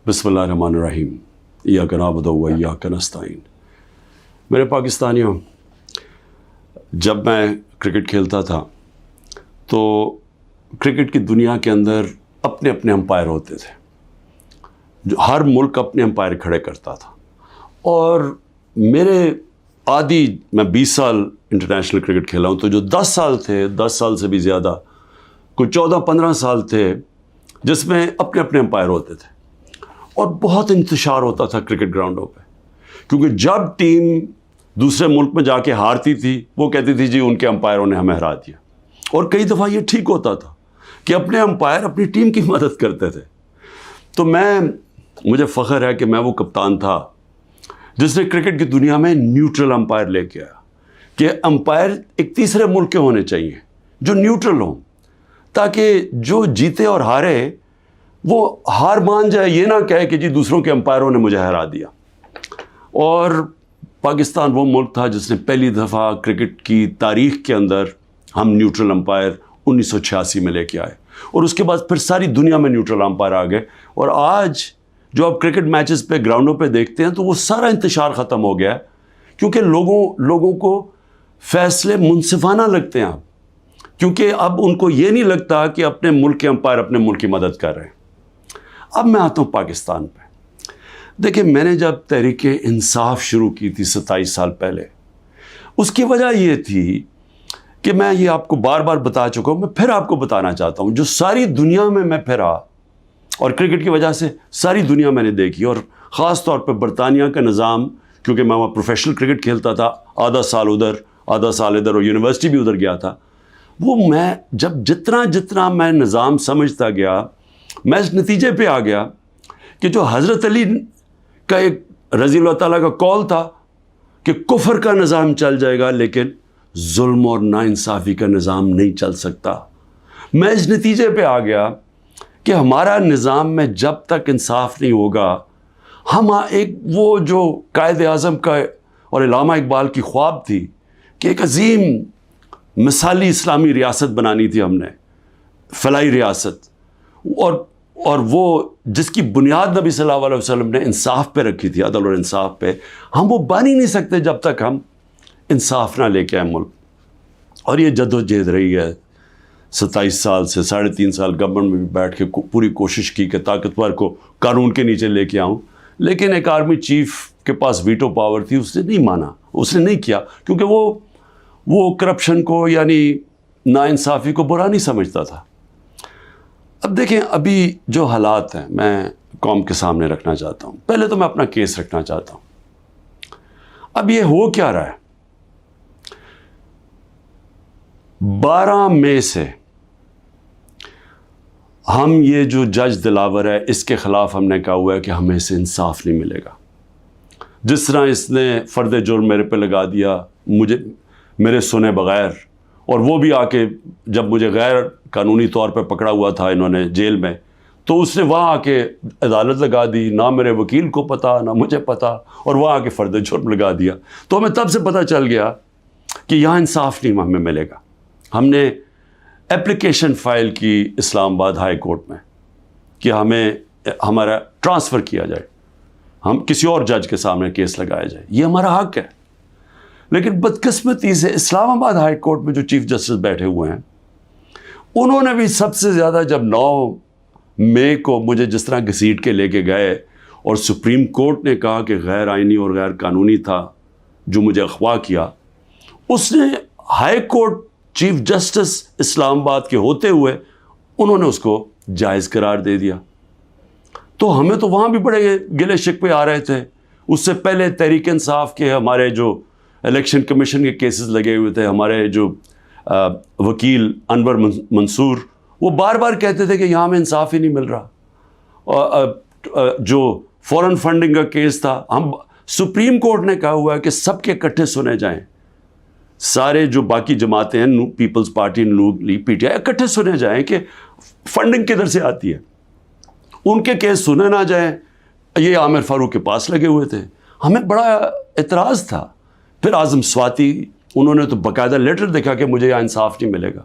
بسم اللہ الرحمن الرحیم ایاک نعبد و ایاک نستعین۔ میرے پاکستانیوں، جب میں کرکٹ کھیلتا تھا تو کرکٹ کی دنیا کے اندر اپنے اپنے امپائر ہوتے تھے، جو ہر ملک اپنے امپائر کھڑے کرتا تھا، اور میں 20 سال انٹرنیشنل کرکٹ کھیلا ہوں، تو جو 10 سال تھے، 10 سال سے بھی زیادہ، کوئی 14-15 سال تھے جس میں اپنے اپنے امپائر ہوتے تھے، اور بہت انتشار ہوتا تھا کرکٹ گراؤنڈوں پہ، کیونکہ جب ٹیم دوسرے ملک میں جا کے ہارتی تھی وہ کہتی تھی جی ان کے امپائروں نے ہمیں ہرا دیا، اور کئی دفعہ یہ ٹھیک ہوتا تھا کہ اپنے امپائر اپنی ٹیم کی مدد کرتے تھے۔ تو مجھے فخر ہے کہ میں وہ کپتان تھا جس نے کرکٹ کی دنیا میں نیوٹرل امپائر لے کے آیا، کہ امپائر ایک تیسرے ملک کے ہونے چاہیے جو نیوٹرل ہوں، تاکہ جو جیتے اور ہارے وہ ہار مان جائے، یہ نہ کہے کہ جی دوسروں کے امپائروں نے مجھے ہرا دیا۔ اور پاکستان وہ ملک تھا جس نے پہلی دفعہ کرکٹ کی تاریخ کے اندر ہم نیوٹرل امپائر 1986 میں لے کے آئے، اور اس کے بعد پھر ساری دنیا میں نیوٹرل امپائر آ گئے، اور آج جو آپ کرکٹ میچز پہ گراؤنڈوں پہ دیکھتے ہیں تو وہ سارا انتشار ختم ہو گیا ہے، کیونکہ لوگوں کو فیصلے منصفانہ لگتے ہیں اب، کیونکہ اب ان کو یہ نہیں لگتا کہ اپنے ملک کے امپائر اپنے ملک کی مدد کر رہے ہیں۔ اب میں آتا ہوں پاکستان پہ۔ دیکھیں، میں نے جب تحریک انصاف شروع کی تھی 27 سال پہلے، اس کی وجہ یہ تھی کہ میں یہ آپ کو بار بار بتا چکا ہوں، میں پھر آپ کو بتانا چاہتا ہوں، جو ساری دنیا میں پھرا، اور کرکٹ کی وجہ سے ساری دنیا میں نے دیکھی، اور خاص طور پہ برطانیہ کا نظام، کیونکہ میں وہاں پروفیشنل کرکٹ کھیلتا تھا، آدھا سال ادھر آدھا سال ادھر، اور یونیورسٹی بھی ادھر گیا تھا، وہ میں جتنا میں نظام سمجھتا گیا، میں اس نتیجے پہ آ گیا کہ جو حضرت علی کا ایک رضی اللہ تعالیٰ کا قول تھا کہ کفر کا نظام چل جائے گا لیکن ظلم اور ناانصافی کا نظام نہیں چل سکتا، میں اس نتیجے پہ آ گیا کہ ہمارا نظام میں جب تک انصاف نہیں ہوگا، ہم وہ جو قائد اعظم کا اور علامہ اقبال کی خواب تھی کہ ایک عظیم مثالی اسلامی ریاست بنانی تھی، ہم نے فلاحی ریاست، اور وہ جس کی بنیاد نبی صلی اللہ علیہ وسلم نے انصاف پہ رکھی تھی، عدل اور انصاف پہ، ہم وہ بن ہی نہیں سکتے جب تک ہم انصاف نہ لے کے آئے ملک۔ اور یہ جدوجہد رہی ہے 27 سال سے، 3.5 سال گورنمنٹ میں بھی بیٹھ کے پوری کوشش کی کہ طاقتور کو قانون کے نیچے لے کے آؤں، لیکن ایک آرمی چیف کے پاس ویٹو پاور تھی، اس نے نہیں مانا، اس نے نہیں کیا، کیونکہ وہ کرپشن کو، یعنی ناانصافی کو برا نہیں سمجھتا تھا۔ اب دیکھیں، ابھی جو حالات ہیں میں قوم کے سامنے رکھنا چاہتا ہوں۔ پہلے تو میں اپنا کیس رکھنا چاہتا ہوں۔ اب یہ ہو کیا رہا ہے؟ 12 مئی سے ہم یہ جو جج دلاور ہے اس کے خلاف ہم نے کہا ہوا ہے کہ ہمیں اسے انصاف نہیں ملے گا۔ جس طرح اس نے فرد جرم میرے پہ لگا دیا، میرے سنے بغیر، اور وہ بھی آ کے جب مجھے غیر قانونی طور پہ پکڑا ہوا تھا انہوں نے جیل میں، تو اس نے وہاں آ کے عدالت لگا دی، نہ میرے وکیل کو پتا نہ مجھے پتا، اور وہاں آ کے فرد جرم لگا دیا۔ تو ہمیں تب سے پتہ چل گیا کہ یہاں انصاف نہیں ہمیں ملے گا۔ ہم نے اپلیکیشن فائل کی اسلام آباد ہائی کورٹ میں کہ ہمارا ٹرانسفر کیا جائے، ہم کسی اور جج کے سامنے کیس لگایا جائے، یہ ہمارا حق ہے۔ لیکن بدقسمتی سے اسلام آباد ہائی کورٹ میں جو چیف جسٹس بیٹھے ہوئے ہیں، انہوں نے بھی سب سے زیادہ، جب 9 مئی کو مجھے جس طرح گھسیٹ کے لے کے گئے اور سپریم کورٹ نے کہا کہ غیر آئینی اور غیر قانونی تھا جو مجھے اغوا کیا، اس نے ہائی کورٹ چیف جسٹس اسلام آباد کے ہوتے ہوئے انہوں نے اس کو جائز قرار دے دیا۔ تو ہمیں تو وہاں بھی بڑے گلے شکوے آ رہے تھے۔ اس سے پہلے تحریک انصاف کے ہمارے جو الیکشن کمیشن کے کیسز لگے ہوئے تھے، ہمارے جو وکیل انور منصور، وہ بار بار کہتے تھے کہ یہاں ہمیں انصاف ہی نہیں مل رہا۔ جو فورن فنڈنگ کا کیس تھا، سپریم کورٹ نے کہا ہوا ہے کہ سب کے اکٹھے سنے جائیں، سارے جو باقی جماعتیں ہیں، پیپلز پارٹی، نون لیگ، پی ٹی آئی، اکٹھے سنے جائیں کہ فنڈنگ کدھر سے آتی ہے، ان کے کیس سنے نہ جائیں۔ یہ عامر فاروق کے پاس لگے ہوئے تھے، ہمیں بڑا اعتراض تھا۔ پھر اعظم سواتی، انہوں نے تو باقاعدہ لیٹر دیکھا کہ مجھے یہاں انصاف نہیں ملے گا،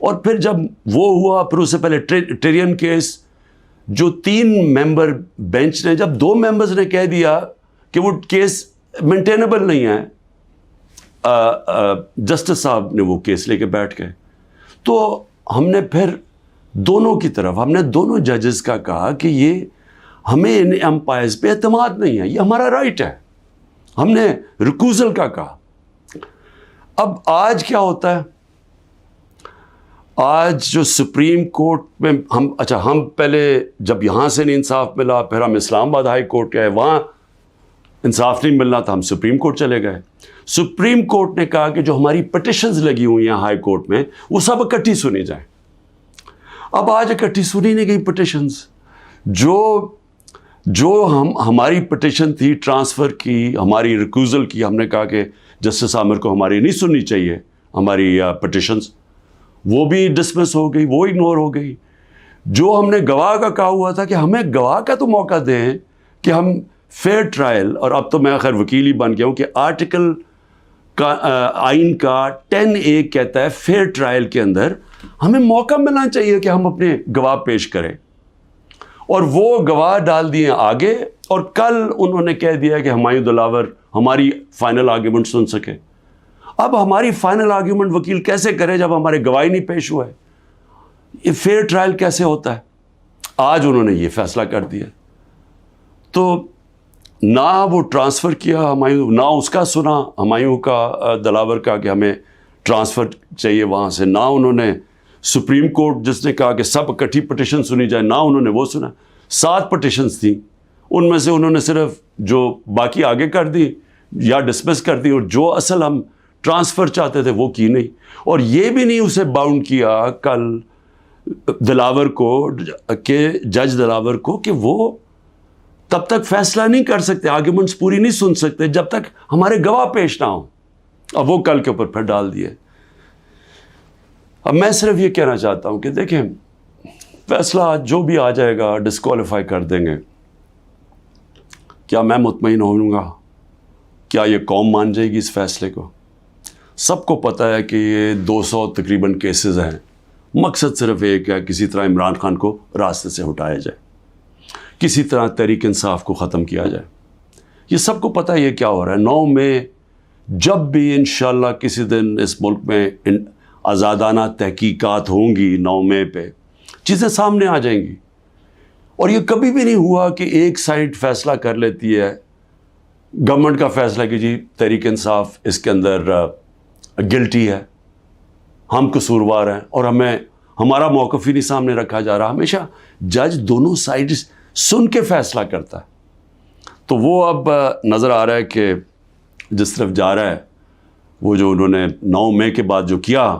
اور پھر جب وہ ہوا، پھر اس سے پہلے ٹیرین کیس جو 3 ممبر بینچ نے، جب 2 ممبرز نے کہہ دیا کہ وہ کیس مینٹینیبل نہیں ہے، جسٹس صاحب نے وہ کیس لے کے بیٹھ گئے. تو ہم نے پھر دونوں کی طرف، ہم نے دونوں ججز کا کہا کہ یہ ہمیں ان امپائرز پہ اعتماد نہیں ہے، یہ ہمارا رائٹ ہے. ہم نے ریکوزل کا کہا. اب آج کیا ہوتا ہے؟ آج جو سپریم کورٹ میں ہم پہلے جب یہاں سے نہیں انصاف ملا، پھر ہم اسلام آباد ہائی کورٹ گئے، وہاں انصاف نہیں ملنا تھا، ہم سپریم کورٹ چلے گئے. سپریم کورٹ نے کہا کہ جو ہماری پٹیشنز لگی ہوئی ہیں ہائی کورٹ میں، وہ سب اکٹھی سنی جائیں. اب آج اکٹھی سنی نہیں گئی پٹیشنز. جو ہماری پٹیشن تھی ٹرانسفر کی، ہماری ریکوزل کی، ہم نے کہا کہ جسٹس عامر کو ہماری نہیں سننی چاہیے ہماری پٹیشنز، وہ بھی ڈسمس ہو گئی، وہ اگنور ہو گئی. جو ہم نے گواہ کا کہا ہوا تھا کہ ہمیں گواہ کا تو موقع دیں کہ ہم فیئر ٹرائل، اور اب تو میں خیر وکیل ہی بن گیا ہوں کہ آرٹیکل کا آئین کا 10A کہتا ہے فیئر ٹرائل کے اندر ہمیں موقع ملنا چاہیے کہ ہم اپنے گواہ پیش کریں. اور وہ گواہ ڈال دیے آگے، اور کل انہوں نے کہہ دیا کہ ہمایوں دلاور ہماری فائنل آرگیومنٹ سن سکے. اب ہماری فائنل آرگیومنٹ وکیل کیسے کرے جب ہمارے گواہی نہیں پیش ہوا ہے؟ یہ فیئر ٹرائل کیسے ہوتا ہے؟ آج انہوں نے یہ فیصلہ کر دیا. تو نہ وہ ٹرانسفر کیا ہمایوں، نہ اس کا سنا ہمایوں کا دلاور کا کہ ہمیں ٹرانسفر چاہیے وہاں سے، نہ انہوں نے سپریم کورٹ جس نے کہا کہ سب اکٹھی پٹیشن سنی جائے، نہ انہوں نے وہ سنا. 7 پٹیشنز تھیں، ان میں سے انہوں نے صرف جو باقی آگے کر دی یا ڈسمس کر دی، اور جو اصل ہم ٹرانسفر چاہتے تھے وہ کی نہیں. اور یہ بھی نہیں اسے باؤنڈ کیا کل دلاور کو، کہ جج دلاور کو، کہ وہ تب تک فیصلہ نہیں کر سکتے، آرگیومنٹس پوری نہیں سن سکتے جب تک ہمارے گواہ پیش نہ ہوں. اب وہ کل کے اوپر پھر ڈال دیے. اب میں صرف یہ کہنا چاہتا ہوں کہ دیکھیں، فیصلہ جو بھی آ جائے گا ڈسکوالیفائی کر دیں گے. کیا میں مطمئن ہوں گا؟ کیا یہ قوم مان جائے گی اس فیصلے کو؟ سب کو پتہ ہے کہ یہ 200 تقریباً کیسز ہیں. مقصد صرف ایک ہے، کسی طرح عمران خان کو راستے سے ہٹایا جائے، کسی طرح تحریک انصاف کو ختم کیا جائے. یہ سب کو پتہ ہے یہ کیا ہو رہا ہے. 9 مئی جب بھی انشاءاللہ کسی دن اس ملک میں آزادانہ تحقیقات ہوں گی، 9 مئی پہ چیزیں سامنے آ جائیں گی. اور یہ کبھی بھی نہیں ہوا کہ ایک سائڈ فیصلہ کر لیتی ہے، گورنمنٹ کا فیصلہ کہ جی تحریک انصاف اس کے اندر گلٹی ہے، ہم قصوروار ہیں، اور ہمیں ہمارا موقف ہی نہیں سامنے رکھا جا رہا. ہمیشہ جج دونوں سائڈ سن کے فیصلہ کرتا ہے. تو وہ اب نظر آ رہا ہے کہ جس طرف جا رہا ہے، وہ جو انہوں نے 9 مئی کے بعد جو کیا،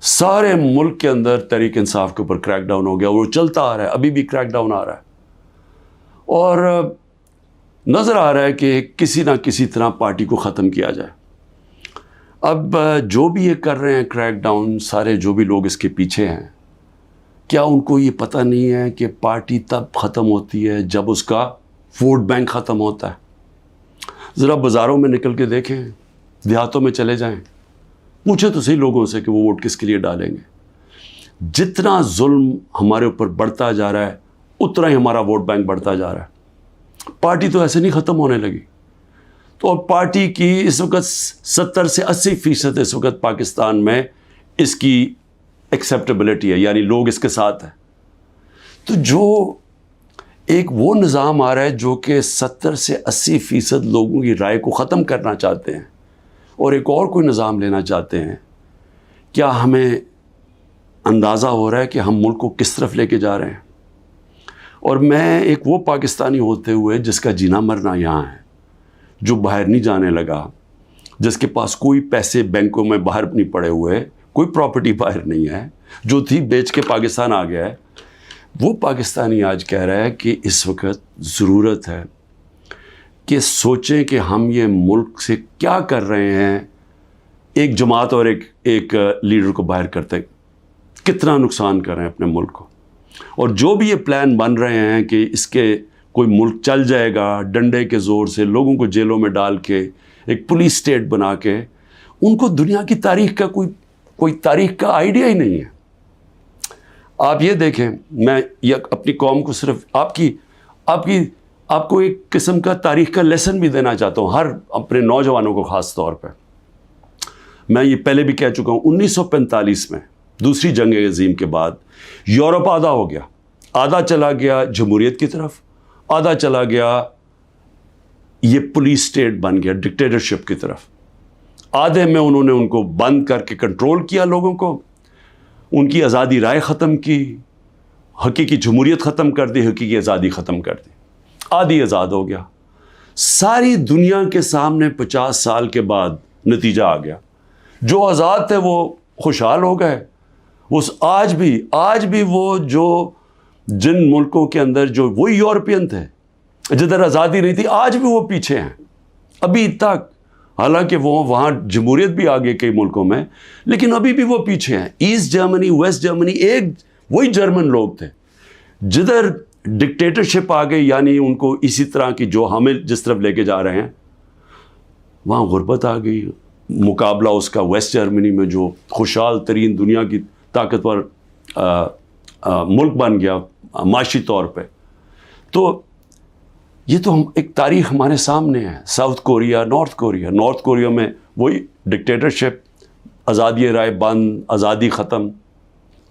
سارے ملک کے اندر تحریک انصاف کے اوپر کریک ڈاؤن ہو گیا. وہ چلتا آ رہا ہے، ابھی بھی کریک ڈاؤن آ رہا ہے. اور نظر آ رہا ہے کہ کسی نہ کسی طرح پارٹی کو ختم کیا جائے. اب جو بھی یہ کر رہے ہیں کریک ڈاؤن، سارے جو بھی لوگ اس کے پیچھے ہیں، کیا ان کو یہ پتہ نہیں ہے کہ پارٹی تب ختم ہوتی ہے جب اس کا ووٹ بینک ختم ہوتا ہے؟ ذرا بازاروں میں نکل کے دیکھیں، دیہاتوں میں چلے جائیں، پوچھیں تو صحیح لوگوں سے کہ وہ ووٹ کس کے لیے ڈالیں گے. جتنا ظلم ہمارے اوپر بڑھتا جا رہا ہے، اتنا ہی ہمارا ووٹ بینک بڑھتا جا رہا ہے. پارٹی تو ایسے نہیں ختم ہونے لگی. تو پارٹی کی اس وقت 70 سے 80% اس وقت پاکستان میں اس کی ایکسیپٹیبلٹی ہے، یعنی لوگ اس کے ساتھ ہیں. تو جو ایک وہ نظام آ رہا ہے جو کہ 70 سے 80% لوگوں کی رائے کو ختم کرنا چاہتے ہیں، اور ایک اور کوئی نظام لینا چاہتے ہیں، کیا ہمیں اندازہ ہو رہا ہے کہ ہم ملک کو کس طرف لے کے جا رہے ہیں؟ اور میں ایک وہ پاکستانی ہوتے ہوئے جس کا جینا مرنا یہاں ہے، جو باہر نہیں جانے لگا، جس کے پاس کوئی پیسے بینکوں میں باہر نہیں پڑے ہوئے، کوئی پراپرٹی باہر نہیں ہے، جو تھی بیچ کے پاکستان آ گیا ہے، وہ پاکستانی آج کہہ رہا ہے کہ اس وقت ضرورت ہے کہ سوچیں کہ ہم یہ ملک سے کیا کر رہے ہیں. ایک جماعت اور ایک لیڈر کو باہر کرتے کتنا نقصان کر رہے ہیں اپنے ملک کو. اور جو بھی یہ پلان بن رہے ہیں کہ اس کے کوئی ملک چل جائے گا ڈنڈے کے زور سے، لوگوں کو جیلوں میں ڈال کے، ایک پولیس اسٹیٹ بنا کے، ان کو دنیا کی تاریخ کا کوئی تاریخ کا آئیڈیا ہی نہیں ہے. آپ یہ دیکھیں، میں یہ اپنی قوم کو صرف آپ کو ایک قسم کا تاریخ کا لیسن بھی دینا چاہتا ہوں، ہر اپنے نوجوانوں کو خاص طور پہ. میں یہ پہلے بھی کہہ چکا ہوں، 1945 میں دوسری جنگ عظیم کے بعد یورپ آدھا ہو گیا، آدھا چلا گیا جمہوریت کی طرف، آدھا چلا گیا یہ پولیس اسٹیٹ بن گیا ڈکٹیٹرشپ کی طرف. آدھے میں انہوں نے ان کو بند کر کے کنٹرول کیا، لوگوں کو ان کی آزادی رائے ختم کی، حقیقی جمہوریت ختم کر دی، حقیقی آزادی ختم کر دی، آدھی آزاد ہو گیا. ساری دنیا کے سامنے 50 سال کے بعد نتیجہ آ گیا. جو آزاد تھے وہ خوشحال ہو گئے. آج بھی وہ جو جن ملکوں کے اندر جو وہی یورپین تھے جدھر آزادی نہیں تھی، آج بھی وہ پیچھے ہیں ابھی تک. حالانکہ وہاں جمہوریت بھی آ گئی کئی ملکوں میں، لیکن ابھی بھی وہ پیچھے ہیں. ایسٹ جرمنی، ویسٹ جرمنی ایک وہی جرمن لوگ تھے. جدھر ڈکٹیٹرشپ آ گئی، یعنی ان کو اسی طرح کی جو ہمیں جس طرف لے کے جا رہے ہیں، وہاں غربت آ گئی. مقابلہ اس کا ویسٹ جرمنی میں جو خوشحال ترین دنیا کی طاقتور ملک بن گیا معاشی طور پہ. تو یہ تو ایک تاریخ ہمارے سامنے ہے. ساؤتھ کوریا، نارتھ کوریا میں وہی ڈکٹیٹرشپ، آزادی رائے بند، آزادی ختم.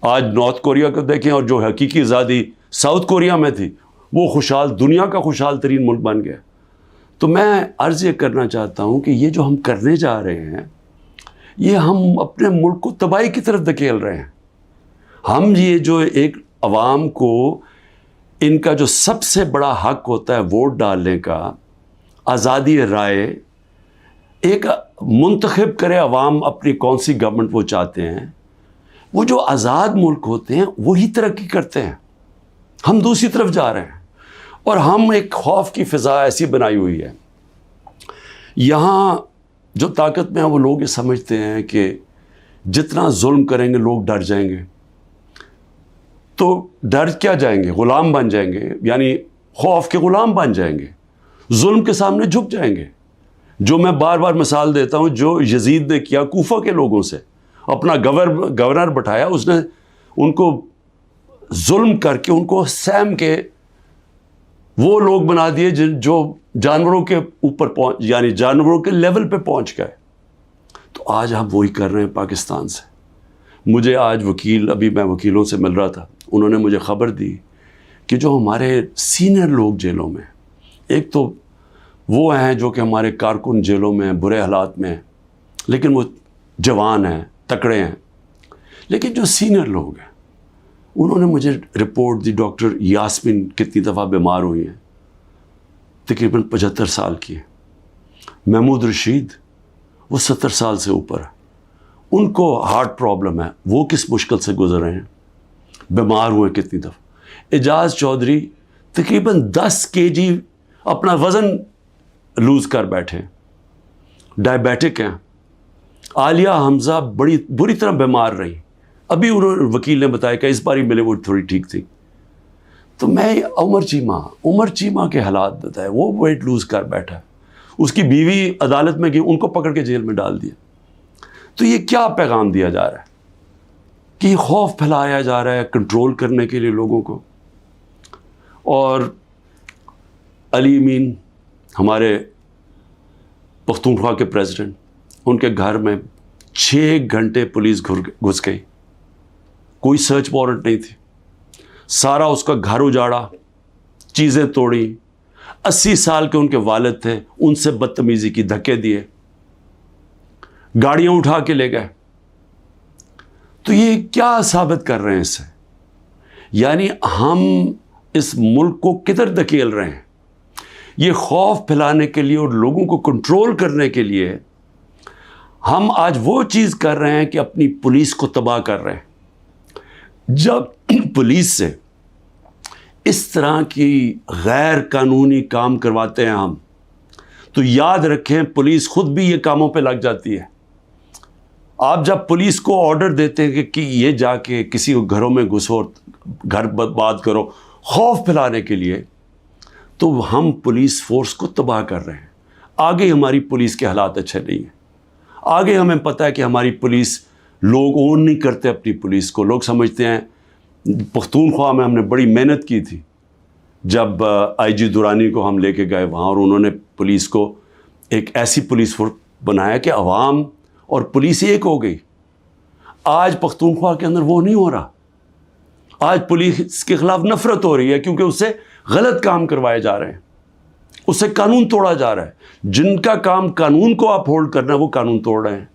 آج نارتھ کوریا کو دیکھیں، اور جو حقیقی آزادی ساؤتھ کوریا میں تھی، وہ دنیا کا خوشحال ترین ملک بن گیا. تو میں عرض یہ کرنا چاہتا ہوں کہ یہ جو ہم کرنے جا رہے ہیں، یہ ہم اپنے ملک کو تباہی کی طرف دھکیل رہے ہیں. ہم یہ جو ایک عوام کو ان کا جو سب سے بڑا حق ہوتا ہے ووٹ ڈالنے کا، آزادی رائے، ایک منتخب کرے عوام اپنی کون سی گورنمنٹ وہ چاہتے ہیں. وہ جو آزاد ملک ہوتے ہیں وہی ترقی کرتے ہیں. ہم دوسری طرف جا رہے ہیں، اور ہم ایک خوف کی فضا ایسی بنائی ہوئی ہے. یہاں جو طاقت میں ہیں وہ لوگ یہ سمجھتے ہیں کہ جتنا ظلم کریں گے لوگ ڈر جائیں گے. تو ڈر کیا جائیں گے؟ غلام بن جائیں گے، یعنی خوف کے غلام بن جائیں گے، ظلم کے سامنے جھک جائیں گے. جو میں بار بار مثال دیتا ہوں، جو یزید نے کیا کوفہ کے لوگوں سے، اپنا گورنر بٹھایا، اس نے ان کو ظلم کر کے ان کو سیم کے وہ لوگ بنا دیے جو جانوروں کے اوپر یعنی جانوروں کے لیول پہ پہنچ گئے. تو آج ہم وہی کر رہے ہیں پاکستان سے. مجھے آج ابھی میں وکیلوں سے مل رہا تھا، انہوں نے مجھے خبر دی کہ جو ہمارے سینئر لوگ جیلوں میں، ایک تو وہ ہیں جو کہ ہمارے کارکن جیلوں میں برے حالات میں ہیں، لیکن وہ جوان ہیں، تکڑے ہیں. لیکن جو سینئر لوگ ہیں، انہوں نے مجھے رپورٹ دی، ڈاکٹر یاسمین کتنی دفعہ بیمار ہوئی ہیں، تقریباً 75 سال کی ہیں. محمود رشید، وہ 70 سال سے اوپر ہے، ان کو ہارٹ پرابلم ہے، وہ کس مشکل سے گزر رہے ہیں، بیمار ہوئے کتنی دفعہ. اعجاز چودھری تقریباً 10 kg اپنا وزن لوز کر بیٹھے، ڈائبیٹک ہیں. عالیہ حمزہ بڑی بری طرح بیمار رہی، ابھی وکیل نے بتایا کہ اس بار ہی ملے وہ تھوڑی ٹھیک تھی. تو میں عمر چیمہ کے حالات بتائے، وہ ویٹ لوز کر بیٹھا ہے، اس کی بیوی عدالت میں گئی، ان کو پکڑ کے جیل میں ڈال دیا. تو یہ کیا پیغام دیا جا رہا ہے کہ یہ خوف پھیلایا جا رہا ہے کنٹرول کرنے کے لیے لوگوں کو. اور علی امین، ہمارے پختونخوا کے پریزیڈنٹ، ان کے گھر میں 6 گھنٹے پولیس گھس گئی، کوئی سرچ وارنٹ نہیں تھی. سارا اس کا گھر اجاڑا، چیزیں توڑی. 80 سال کے ان کے والد تھے، ان سے بدتمیزی کی، دھکے دیے، گاڑیاں اٹھا کے لے گئے. تو یہ کیا ثابت کر رہے ہیں اس سے؟ یعنی ہم اس ملک کو کدھر دھکیل رہے ہیں؟ یہ خوف پھیلانے کے لیے اور لوگوں کو کنٹرول کرنے کے لیے ہم آج وہ چیز کر رہے ہیں کہ اپنی پولیس کو تباہ کر رہے ہیں. جب پولیس سے اس طرح کی غیر قانونی کام کرواتے ہیں ہم، تو یاد رکھیں پولیس خود بھی یہ کاموں پہ لگ جاتی ہے. آپ جب پولیس کو آرڈر دیتے ہیں کہ یہ جا کے کسی گھروں میں گھسو، گھر برباد کرو، خوف پھیلانے کے لیے، تو ہم پولیس فورس کو تباہ کر رہے ہیں. آگے ہماری پولیس کے حالات اچھے نہیں ہیں. آگے ہمیں پتہ ہے کہ ہماری پولیس، لوگ اون نہیں کرتے اپنی پولیس کو. لوگ سمجھتے ہیں پختونخوا میں ہم نے بڑی محنت کی تھی جب آئی جی درانی کو ہم لے کے گئے وہاں، اور انہوں نے پولیس کو ایک ایسی پولیس فورس بنایا کہ عوام اور پولیس ایک ہو گئی. آج پختونخوا کے اندر وہ نہیں ہو رہا. آج پولیس کے خلاف نفرت ہو رہی ہے کیونکہ اس سے غلط کام کروائے جا رہے ہیں، اس سے قانون توڑا جا رہا ہے. جن کا کام قانون کو اپ ہولڈ کرنا ہے وہ قانون توڑ رہے ہیں،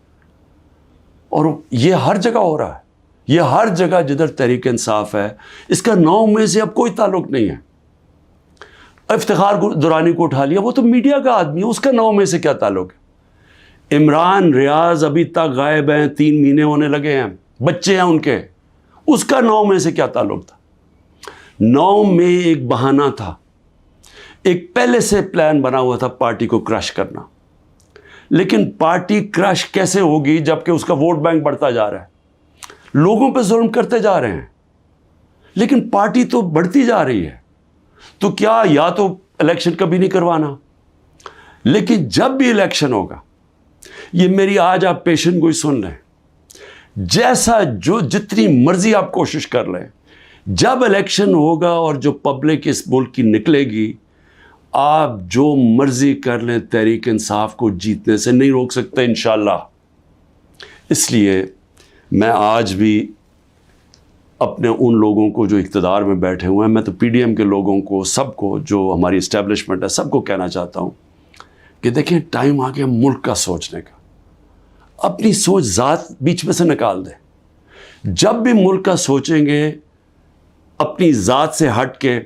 اور یہ ہر جگہ ہو رہا ہے. یہ ہر جگہ جدھر تحریک انصاف ہے. اس کا 9 میں سے اب کوئی تعلق نہیں ہے. افتخار درانی کو اٹھا لیا، وہ تو میڈیا کا آدمی ہے، اس کا 9 میں سے کیا تعلق ہے؟ عمران ریاض ابھی تک غائب ہیں، 3 مہینے ہونے لگے ہیں، بچے ہیں ان کے، اس کا 9 میں سے کیا تعلق تھا؟ 9 میں ایک بہانہ تھا، ایک پہلے سے پلان بنا ہوا تھا پارٹی کو کرش کرنا. لیکن پارٹی کرش کیسے ہوگی جبکہ اس کا ووٹ بینک بڑھتا جا رہا ہے، لوگوں پہ ظلم کرتے جا رہے ہیں، لیکن پارٹی تو بڑھتی جا رہی ہے. تو کیا یا تو الیکشن کبھی نہیں کروانا، لیکن جب بھی الیکشن ہوگا، یہ میری آج آپ پیشن گوئی سن لیں، جیسا جو جتنی مرضی آپ کوشش کر لیں، جب الیکشن ہوگا اور جو پبلک اس ملک کی نکلے گی، آپ جو مرضی کر لیں، تحریک انصاف کو جیتنے سے نہیں روک سکتے انشاءاللہ. اس لیے میں آج بھی اپنے ان لوگوں کو جو اقتدار میں بیٹھے ہوئے ہیں، میں تو پی ڈی ایم کے لوگوں کو، سب کو، جو ہماری اسٹیبلشمنٹ ہے، سب کو کہنا چاہتا ہوں کہ دیکھیں ٹائم آ گیا ملک کا سوچنے کا. اپنی سوچ ذات بیچ میں سے نکال دیں. جب بھی ملک کا سوچیں گے اپنی ذات سے ہٹ کے،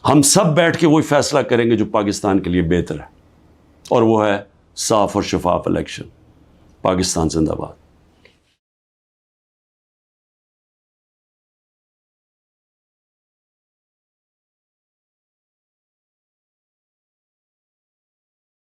ہم سب بیٹھ کے وہی فیصلہ کریں گے جو پاکستان کے لیے بہتر ہے، اور وہ ہے صاف اور شفاف الیکشن. پاکستان زندہ باد.